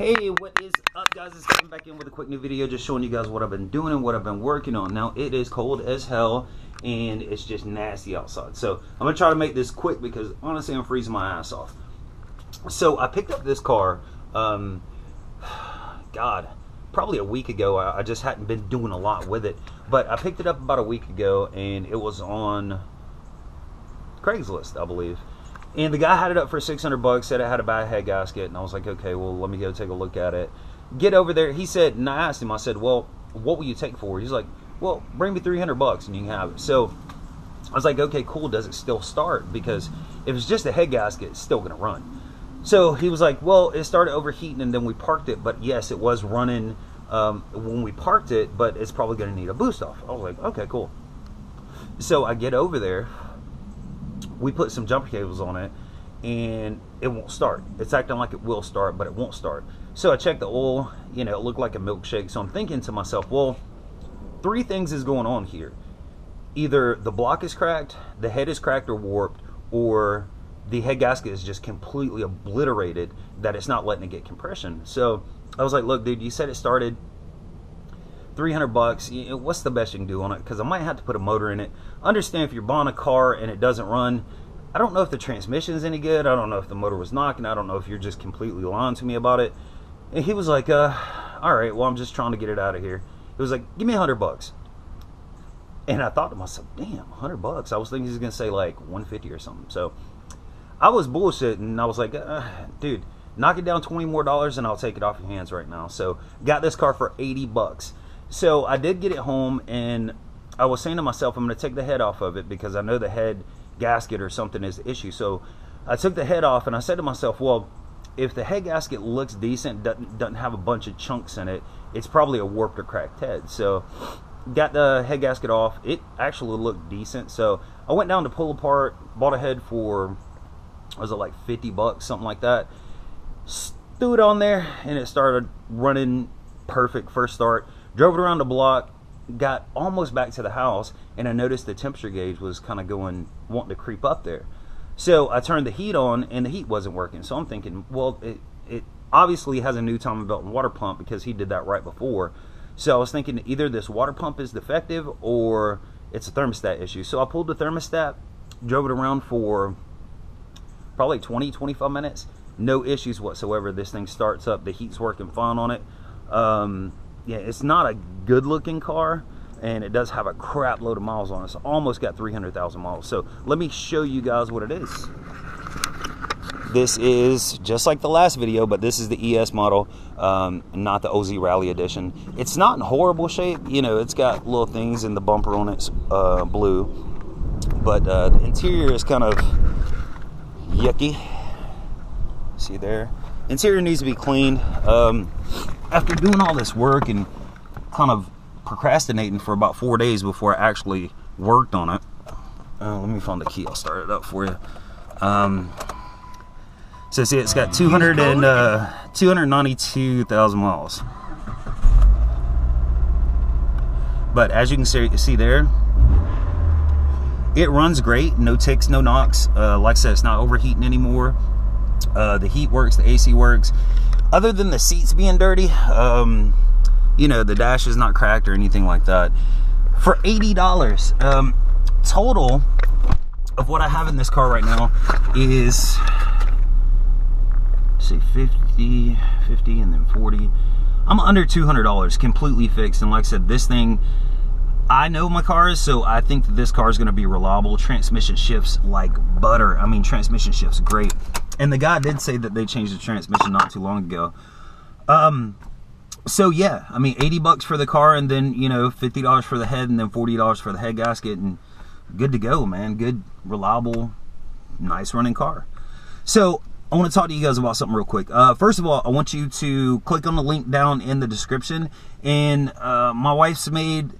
Hey, what is up, guys? It's coming back in with a quick new video, just showing you guys what I've been doing and what I've been working on. Now, it is cold as hell, and it's just nasty outside. So, I'm going to try to make this quick because, honestly, I'm freezing my ass off. So, I picked up this car, God, probably a week ago. I just hadn't been doing a lot with it. But I picked it up about a week ago, and it was on Craigslist, I believe. And the guy had it up for 600 bucks, said it had a bad head gasket, and I was like, okay, well, let me go take a look at it. Get over there. He said, and I asked him, I said, well, what will you take for it? He's like, well, bring me 300 bucks and you can have it. So I was like, okay, cool. Does it still start? Because if it's just a head gasket, it's still going to run. So he was like, well, it started overheating and then we parked it. But yes, it was running when we parked it, but it's probably going to need a boost off. I was like, okay, cool. So I get over there. We put some jumper cables on it and it won't start. It's acting like it will start, but it won't start. So I checked the oil, you know, it looked like a milkshake. So I'm thinking to myself, well, three things is going on here. Either the block is cracked, the head is cracked or warped, or the head gasket is just completely obliterated that it's not letting it get compression. So I was like, look, dude, you said it started 300 bucks. What's the best you can do on it? Because I might have to put a motor in it. Understand if you're buying a car and it doesn't run, I don't know if the transmission is any good. I don't know if the motor was knocking. I don't know if you're just completely lying to me about it. And he was like, all right, well, I'm just trying to get it out of here. He was like, give me 100 bucks. And I thought to myself, damn, 100 bucks. I was thinking he was going to say like 150 or something. So I was bullshitting. I was like, dude, knock it down $20 more and I'll take it off your hands right now. So got this car for 80 bucks. So I did get it home, and I was saying to myself, I'm going to take the head off of it because I know the head gasket or something is the issue. So I took the head off, and I said to myself, well, if the head gasket looks decent, doesn't have a bunch of chunks in it, it's probably a warped or cracked head. So got the head gasket off. It actually looked decent. So I went down to pull apart, bought a head for, was it like 50 bucks, something like that. Threw it on there, and it started running perfect first start. Drove it around the block, got almost back to the house, and I noticed the temperature gauge was kind of wanting to creep up there. So I turned the heat on, and the heat wasn't working. So I'm thinking, well, it obviously has a new timing belt and water pump because he did that right before. So I was thinking either this water pump is defective or it's a thermostat issue. So I pulled the thermostat, drove it around for probably 20-25 minutes. No issues whatsoever. This thing starts up. The heat's working fine on it. Yeah, it's not a good looking car, and it does have a crap load of miles on it. It's almost got 300,000 miles. So let me show you guys what it is. This is just like the last video, but this is the ES model, not the OZ Rally Edition. It's not in horrible shape. You know, it's got little things in the bumper on it's blue, but the interior is kind of yucky. See there? Interior needs to be cleaned. After doing all this work and kind of procrastinating for about 4 days before I actually worked on it. Let me find the key. I'll start it up for you. So see, it's got 292,000 miles. But as you can see there, it runs great. No ticks, no knocks. Like I said, it's not overheating anymore. The heat works, the AC works. Other than the seats being dirty, you know, the dash is not cracked or anything like that. For $80, total of what I have in this car right now is, let's see, 50, and then 40. I'm under $200 completely fixed. And like I said, this thing, I know my cars, so I think that this car is going to be reliable. Transmission shifts like butter. I mean, transmission shifts great. And the guy did say that they changed the transmission not too long ago. So yeah, I mean, 80 bucks for the car, and then, you know, $50 for the head, and then $40 for the head gasket, and good to go, man. Good, reliable, nice running car. So I want to talk to you guys about something real quick. First of all, I want you to click on the link down in the description. And my wife's made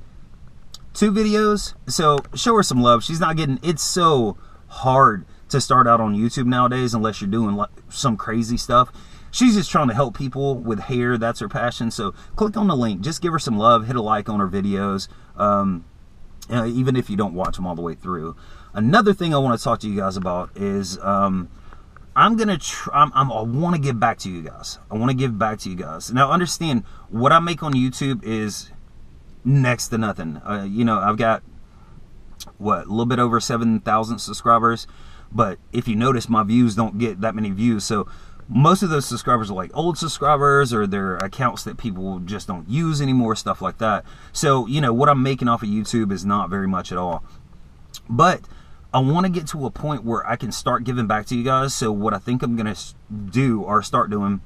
2 videos, so show her some love. She's not getting, it's so hard to start out on YouTube nowadays unless you're doing like some crazy stuff. She's just trying to help people with hair. That's her passion. So click on the link. Just give her some love. Hit a like on her videos, even if you don't watch them all the way through. Another thing I want to talk to you guys about is I'm gonna I want to give back to you guys. I want to give back to you guys. Now understand, what I make on YouTube is next to nothing. You know, I've got what, a little bit over 7,000 subscribers, but if you notice, my views don't get that many views. So most of those subscribers are like old subscribers, or they're accounts that people just don't use anymore, stuff like that. So, you know, what I'm making off of YouTube is not very much at all. But I want to get to a point where I can start giving back to you guys. So what I think I'm going to do, or start doing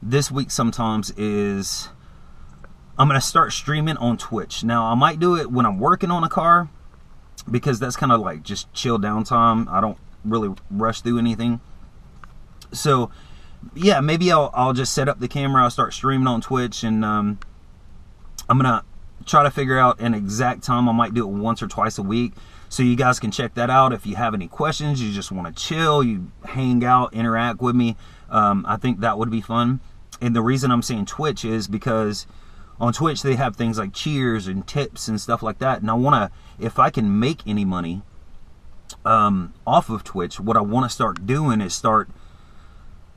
this week sometimes, is I'm going to start streaming on Twitch. Now, I might do it when I'm working on a car, because that's kind of like just chill downtime. I don't really rush through anything. So, yeah, maybe I'll just set up the camera, I'll start streaming on Twitch, and I'm going to try to figure out an exact time. I might do it once or twice a week, so you guys can check that out. If you have any questions, you just want to chill, you hang out, interact with me, I think that would be fun. And the reason I'm saying Twitch is because on Twitch they have things like cheers and tips and stuff like that, and I want to, if I can make any money off of Twitch, what I want to start doing is start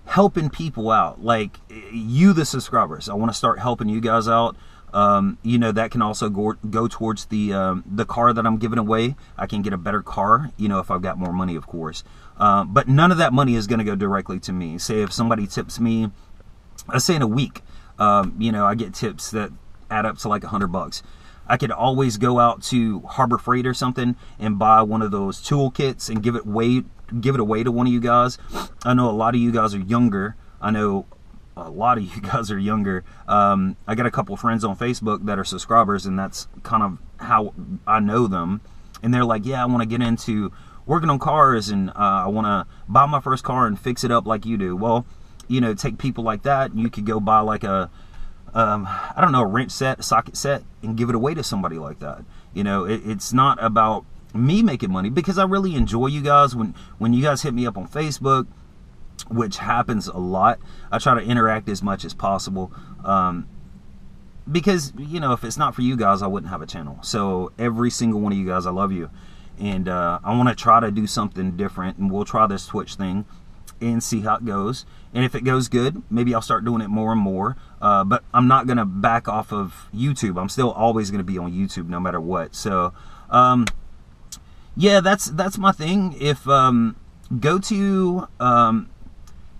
helping people out, like you, the subscribers. I want to start helping you guys out. You know, that can also go towards the car that I'm giving away. I can get a better car, you know, if I've got more money, of course. But none of that money is going to go directly to me. Say if somebody tips me, let's say in a week, you know, I get tips that add up to like $100. I could always go out to Harbor Freight or something and buy one of those tool kits and give it away to one of you guys. I know a lot of you guys are younger. I know a lot of you guys are younger. I got a couple friends on Facebook that are subscribers, and that's kind of how I know them. And they're like, yeah, I want to get into working on cars, and I want to buy my first car and fix it up like you do. Well, you know, take people like that, and you could go buy like a I don't know, a wrench set, a socket set, and give it away to somebody like that. You know, it's not about me making money, because I really enjoy you guys. When you guys hit me up on Facebook, which happens a lot, I try to interact as much as possible, because, you know, if it's not for you guys, I wouldn't have a channel. So every single one of you guys, I love you, and I want to try to do something different, and we'll try this Twitch thing and see how it goes. And if it goes good, maybe I'll start doing it more and more. But I'm not gonna back off of YouTube. I'm still always gonna be on YouTube no matter what. So yeah, that's my thing. If go to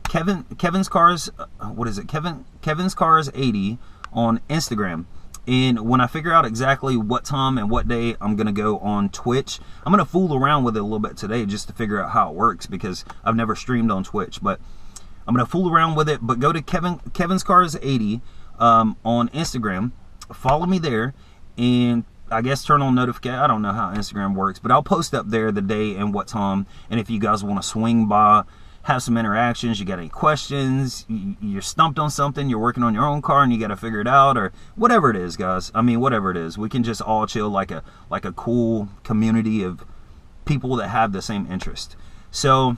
Kevin's Cars, what is it? Kevin's Cars 80 on Instagram. And when I figure out exactly what time and what day I'm going to go on Twitch, I'm going to fool around with it a little bit today just to figure out how it works, because I've never streamed on Twitch. But I'm going to fool around with it. But go to Kevin's Cars 80 on Instagram. Follow me there, and I guess turn on notification. I don't know how Instagram works, but I'll post up there the day and what time. And if you guys want to swing by, have some interactions, you got any questions, you're stumped on something, you're working on your own car and you got to figure it out, or whatever it is, guys. I mean, whatever it is, we can just all chill like a cool community of people that have the same interest. So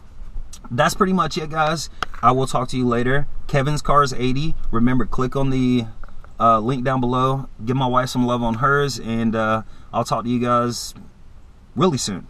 that's pretty much it, guys. I will talk to you later. Kevin's Cars 80. Remember, click on the link down below. Give my wife some love on hers, and I'll talk to you guys really soon.